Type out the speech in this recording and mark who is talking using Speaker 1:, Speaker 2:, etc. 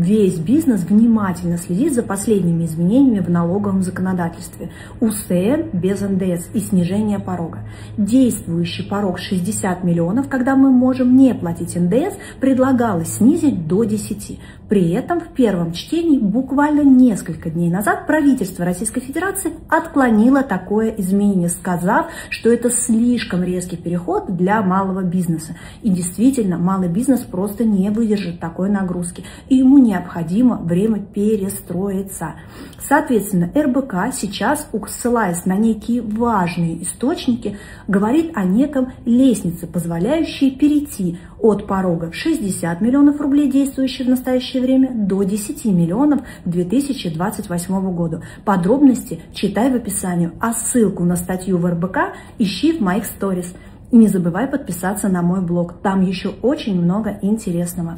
Speaker 1: весь бизнес внимательно следит за последними изменениями в налоговом законодательстве. УСН без НДС и снижение порога. Действующий порог 60 миллионов, когда мы можем не платить НДС, предлагалось снизить до 10. При этом в первом чтении буквально несколько дней назад правительство Российской Федерации отклонило такое изменение, сказав, что это слишком резкий переход для малого бизнеса. И действительно, малый бизнес просто не выдержит такой нагрузки, и ему необходимо время перестроиться. Соответственно, РБК сейчас, ссылаясь на некие важные источники, говорит о неком лестнице, позволяющей перейти от порога в 60 миллионов рублей, действующей в настоящее время, до 10 миллионов к 2028 году. Подробности читай в описании, а ссылку на статью в РБК ищи в моих сторис. И не забывай подписаться на мой блог, там еще очень много интересного.